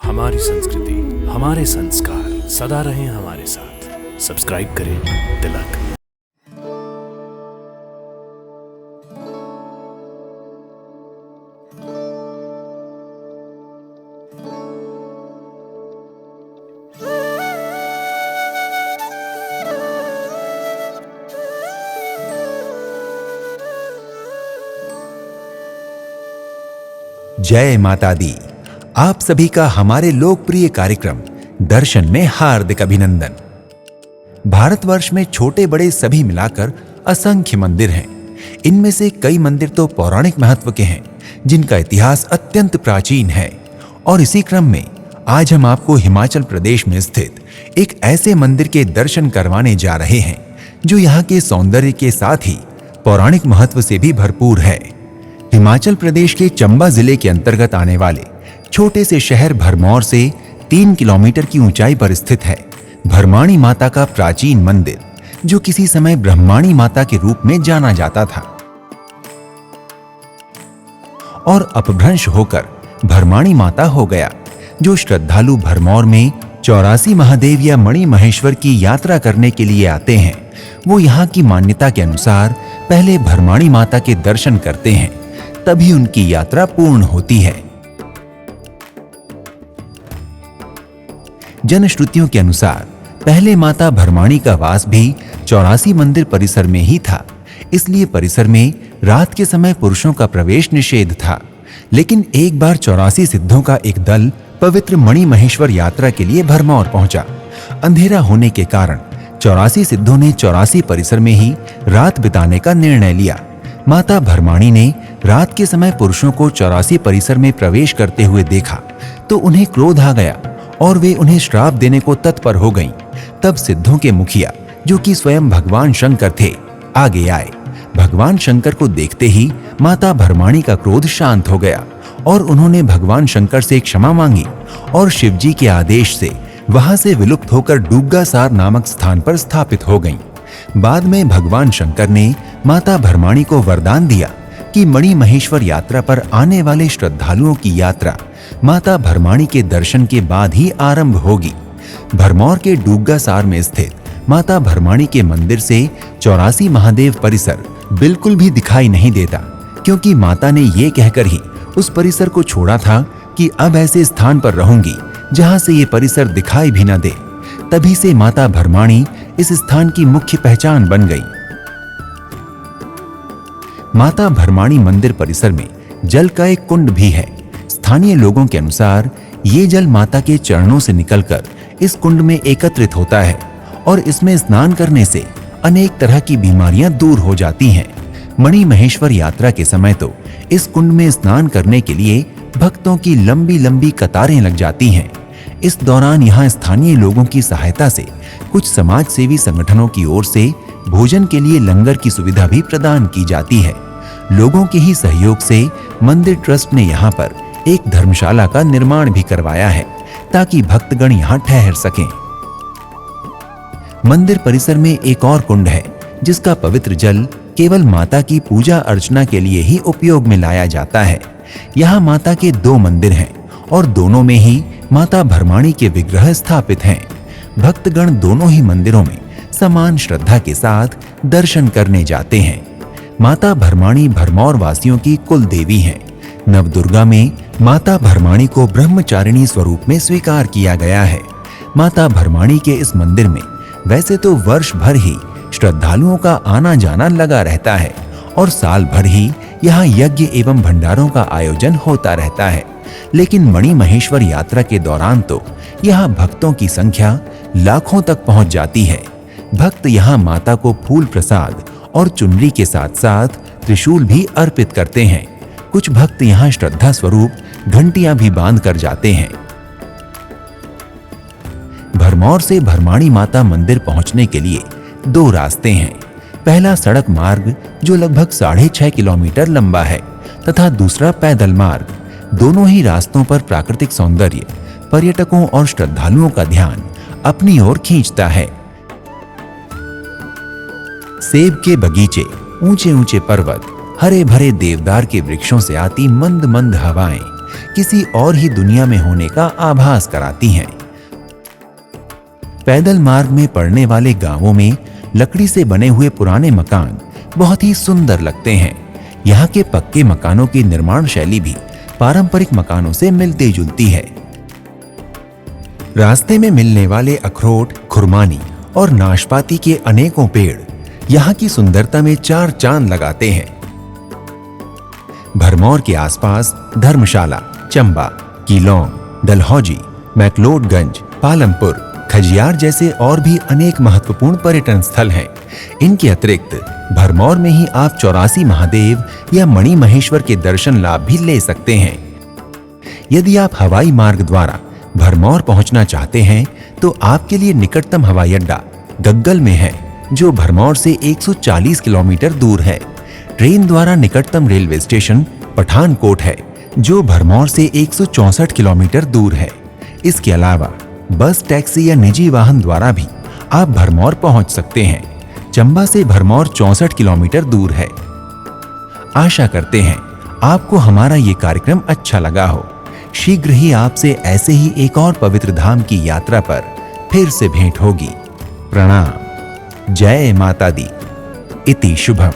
हमारी संस्कृति, हमारे संस्कार सदा रहें हमारे साथ। सब्सक्राइब करें तिलक। जय माता दी। आप सभी का हमारे लोकप्रिय कार्यक्रम दर्शन में हार्दिक अभिनंदन। भारतवर्ष में छोटे बड़े सभी मिलाकर असंख्य मंदिर हैं। इनमें से कई मंदिर तो पौराणिक महत्व के हैं, जिनका इतिहास अत्यंत प्राचीन है। और इसी क्रम में आज हम आपको हिमाचल प्रदेश में स्थित एक ऐसे मंदिर के दर्शन करवाने जा रहे हैं जो यहाँ के सौंदर्य के साथ ही पौराणिक महत्व से भी भरपूर है। हिमाचल प्रदेश के चंबा जिले के अंतर्गत आने वाले छोटे से शहर भरमौर से 3 किलोमीटर की ऊंचाई पर स्थित है भरमाणी माता का प्राचीन मंदिर, जो किसी समय ब्रह्माणी माता के रूप में जाना जाता था और अपभ्रंश होकर भरमाणी माता हो गया। जो श्रद्धालु भरमौर में 84 महादेव या मणि महेश्वर की यात्रा करने के लिए आते हैं, वो यहाँ की मान्यता के अनुसार पहले भरमाणी माता के दर्शन करते हैं, तभी उनकी यात्रा पूर्ण होती है। जनश्रुतियों के अनुसार पहले माता भरमाणी का वास भी 84 मंदिर परिसर में ही था, इसलिए परिसर में रात के समय पुरुषों का प्रवेश निषेध था। लेकिन एक बार 84 सिद्धों का एक दल पवित्र मणि महेश्वर यात्रा के लिए भरमौर पहुंचा। अंधेरा होने के कारण 84 सिद्धों ने 84 परिसर में ही रात बिताने का निर्णय लिया। माता भरमाणी ने रात के समय पुरुषों को 84 परिसर में प्रवेश करते हुए देखा तो उन्हें क्रोध आ गया और वे उन्हें श्राप देने को तत्पर हो गईं। तब सिद्धों के मुखिया, जो कि स्वयं भगवान शंकर थे, आगे आए। भगवान शंकर को देखते ही माता भरमाणी का क्रोध शांत हो गया और उन्होंने भगवान शंकर से क्षमा मांगी और शिवजी के आदेश से वहां से विलुप्त होकर डुग्गासार नामक स्थान पर स्थापित हो गईं। बाद में भगवान शंकर ने माता भरमाणी को वरदान दिया कि मणि महेश्वर यात्रा पर आने वाले श्रद्धालुओं की यात्रा माता भरमाणी के दर्शन के बाद ही आरंभ होगी। भरमौर के डुग्गासार में स्थित माता भरमाणी के मंदिर से 84 महादेव परिसर बिल्कुल भी दिखाई नहीं देता, क्योंकि माता ने ये कहकर ही उस परिसर को छोड़ा था कि अब ऐसे स्थान पर रहूंगी जहां से ये परिसर दिखाई भी न दे। तभी से माता भरमाणी इस स्थान की मुख्य पहचान बन गई। माता भरमाणी मंदिर परिसर में जल का एक कुंड भी है। स्थानीय लोगों के अनुसार ये जल माता के चरणों से निकलकर इस कुंड में एकत्रित होता है और इसमें स्नान करने से अनेक तरह की बीमारियां दूर हो जाती हैं। मणि महेश्वर यात्रा के समय तो इस कुंड में स्नान करने के लिए भक्तों की लंबी लंबी कतारें लग जाती हैं। इस दौरान यहाँ स्थानीय लोगों की सहायता से कुछ समाज सेवी संगठनों की ओर से भोजन के लिए लंगर की सुविधा भी प्रदान की जाती है। लोगों के ही सहयोग से मंदिर ट्रस्ट ने यहाँ पर एक धर्मशाला का निर्माण भी करवाया है, ताकि भक्तगण यहाँ ठहर सकें। मंदिर परिसर में एक और कुंड है, जिसका पवित्र जल केवल माता की पूजा अर्चना के लिए ही उपयोग में लाया जाता है। यहाँ माता के 2 मंदिर हैं और दोनों में ही माता भरमाणी के विग्रह स्थापित हैं। भक्तगण दोनों ही मंदिरों में समान श्रद्धा के साथ दर्शन करने जाते हैं। माता भरमाणी भरमौर वासियों की कुल देवी हैं। नवदुर्गा में माता भरमाणी को ब्रह्मचारिणी स्वरूप में स्वीकार किया गया है। माता भरमाणी के इस मंदिर में वैसे तो वर्ष भर ही श्रद्धालुओं का आना जाना लगा रहता है और साल भर ही यहाँ यज्ञ एवं भंडारों का आयोजन होता रहता है। लेकिन मणि महेश्वर यात्रा के दौरान तो यहाँ भक्तों की संख्या लाखों तक पहुँच जाती है। भक्त यहाँ माता को फूल प्रसाद और चुनरी के साथ साथ त्रिशूल भी अर्पित करते हैं। कुछ भक्त यहाँ श्रद्धा स्वरूप घंटियां भी बांध कर जाते हैं। भरमौर से भरमाणी माता मंदिर पहुंचने के लिए 2 रास्ते हैं। पहला सड़क मार्ग जो लगभग 6.5 किलोमीटर लंबा है तथा दूसरा पैदल मार्ग। दोनों ही रास्तों पर प्राकृतिक सौंदर्य पर्यटकों और श्रद्धालुओं का ध्यान अपनी ओर खींचता है। सेब के बगीचे, ऊंचे ऊंचे पर्वत, हरे भरे देवदार के वृक्षों से आती मंद मंद हवाएं किसी और ही दुनिया में होने का आभास कराती हैं। पैदल मार्ग में पड़ने वाले गांवों में लकड़ी से बने हुए पुराने मकान बहुत ही सुंदर लगते हैं। यहाँ के पक्के मकानों की निर्माण शैली भी पारंपरिक मकानों से मिलती जुलती है। रास्ते में मिलने वाले अखरोट, खुरमानी और नाशपाती के अनेकों पेड़ यहाँ की सुंदरता में चार चांद लगाते हैं। भरमौर के आसपास धर्मशाला, चंबा, कीलोंग, डलहौजी, मैक्लोडगंज, पालमपुर, खजियार जैसे और भी अनेक महत्वपूर्ण पर्यटन स्थल हैं। इनके अतिरिक्त भरमौर में ही आप 84 महादेव या मणि महेश्वर के दर्शन लाभ भी ले सकते हैं। यदि आप हवाई मार्ग द्वारा भरमौर पहुंचना चाहते हैं तो आपके लिए निकटतम हवाई अड्डा गग्गल में है, जो भरमौर से 140 किलोमीटर दूर है। ट्रेन द्वारा निकटतम रेलवे स्टेशन पठानकोट है, जो भरमौर से 164 किलोमीटर दूर है। इसके अलावा बस, टैक्सी या निजी वाहन द्वारा भी आप भरमौर पहुंच सकते हैं। चंबा से भरमौर 64 किलोमीटर दूर है। आशा करते हैं आपको हमारा ये कार्यक्रम अच्छा लगा हो। शीघ्र ही आपसे ऐसे ही एक और पवित्र धाम की यात्रा पर फिर से भेंट होगी। प्रणाम। जय माता दी। इति शुभम।